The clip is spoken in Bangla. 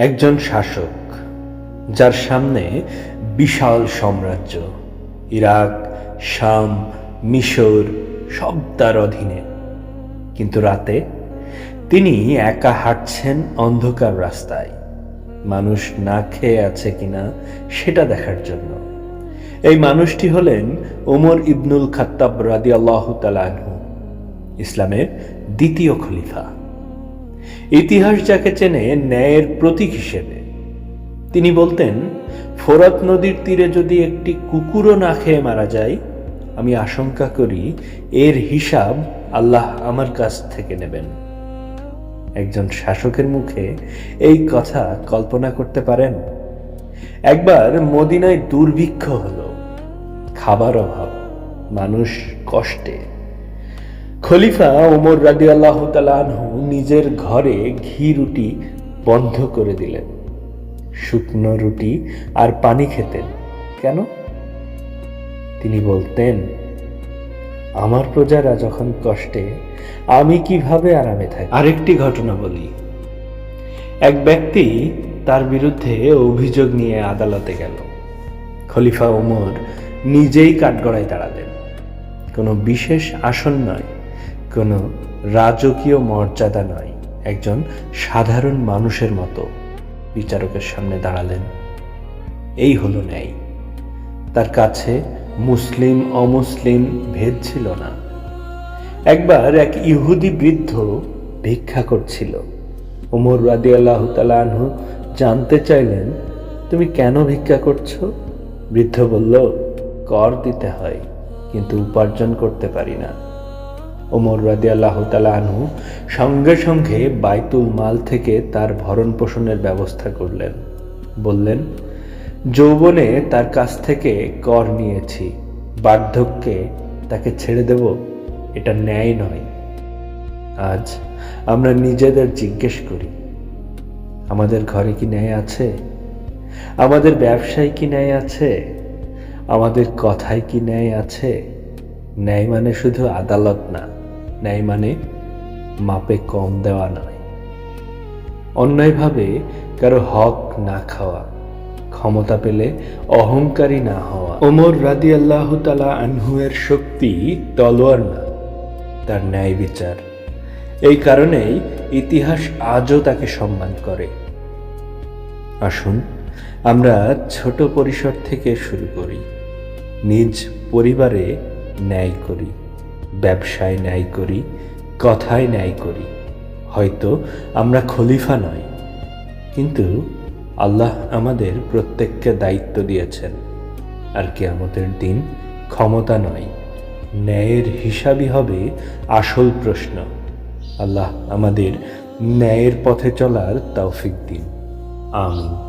একজন শাসক যার সামনে বিশাল সাম্রাজ্য, ইরাক, শাম, মিশর সব তার অধীনে। কিন্তু রাতে তিনি একা হাঁটছেন অন্ধকার রাস্তায়, মানুষ না খেয়ে আছে কিনা সেটা দেখার জন্য। এই মানুষটি হলেন ওমর ইবনুল খাত্তাব রাদিয়াল্লাহু তাআলা আনহু, ইসলামের দ্বিতীয় খলিফা। ইতিহাস যাকে চেনে ন্যায়ের প্রতীক হিসেবে। তিনি বলতেন, ফোরাত নদীর তীরে যদি একটি কুকুরও না খেয়ে মারা যায়, আমি আশঙ্কা করি এর হিসাব আল্লাহ আমার কাছ থেকে নেবেন। একজন শাসকের মুখে এই কথা কল্পনা করতে পারেন? একবার মদিনায় দুর্ভিক্ষ হলো, খাবার অভাব, মানুষ কষ্টে। খলিফা ওমর রাদিয়াল্লাহু তাআলা আনহু নিজের ঘরে ঘি রুটি বন্ধ করে দিলেন, শুকনো রুটি আর পানি খেতেন। কেন? তিনি বলতেন, আমার প্রজারা যখন কষ্টে, আমি কিভাবে আরামে থাকি। আরেকটি ঘটনা বলি। এক ব্যক্তি তার বিরুদ্ধে অভিযোগ নিয়ে আদালতে গেল। খলিফা ওমর নিজেই কাঠগড়ায় দাঁড়ালেন। কোনো বিশেষ আসন নয়, কোনো রাজকীয় মর্যাদা নয়, একজন সাধারণ মানুষের মতো বিচারকের সামনে দাঁড়ালেন। এই হলো ন্যায়। তার কাছে মুসলিম অমুসলিম ভেদ ছিল না। একবার এক ইহুদি বৃদ্ধ ভিক্ষা করছিল। ওমর রাদিয়াল্লাহু তাআলা আনহু জানতে চাইলেন, তুমি কেন ভিক্ষা করছো? বৃদ্ধ বলল, কর দিতে হয়, কিন্তু উপার্জন করতে পারি না। ওমর রাদিয়াল্লাহু তাআলা আনহু সঙ্গে সঙ্গে বাইতুল মাল থেকে তার ভরণ পোষণের ব্যবস্থা করলেন। বললেন, যৌবনে তার কাছ থেকে কর নিয়েছি, বার্ধক্যে তাকে ছেড়ে দেব? এটা ন্যায় নয়। আজ আমরা নিজেদের জিজ্ঞেস করি, আমাদের ঘরে কি ন্যায় আছে? আমাদের ব্যবসায় কি ন্যায় আছে? আমাদের কথায় কি ন্যায় আছে? ন্যায় মানে শুধু আদালত না, ন্যায় মানে মাপে কম দেওয়া নয়, অন্যায়ভাবে কারো হক না খাওয়া, ক্ষমতা পেলে অহংকারী না হওয়া। ওমর রাদিয়াল্লাহু তাআলা আনহু এর শক্তি তলোয়ার না, তার ন্যায় বিচার। এই কারণেই ইতিহাস আজও তাকে সম্মান করে। আসুন আমরা ছোট পরিসর থেকে শুরু করি, নিজ পরিবারে ন্যায় করি, ব্যবসায় ন্যায় করি, কথায় ন্যায় করি। হয়তো আমরা খলিফা নই, কিন্তু আল্লাহ আমাদের প্রত্যেককে দায়িত্ব দিয়েছেন। আর কিয়ামতের দিন ক্ষমতা নয়, ন্যায়ের হিসাবই হবে আসল প্রশ্ন। আল্লাহ আমাদের ন্যায়ের পথে চলার তৌফিক দিন। আমিন।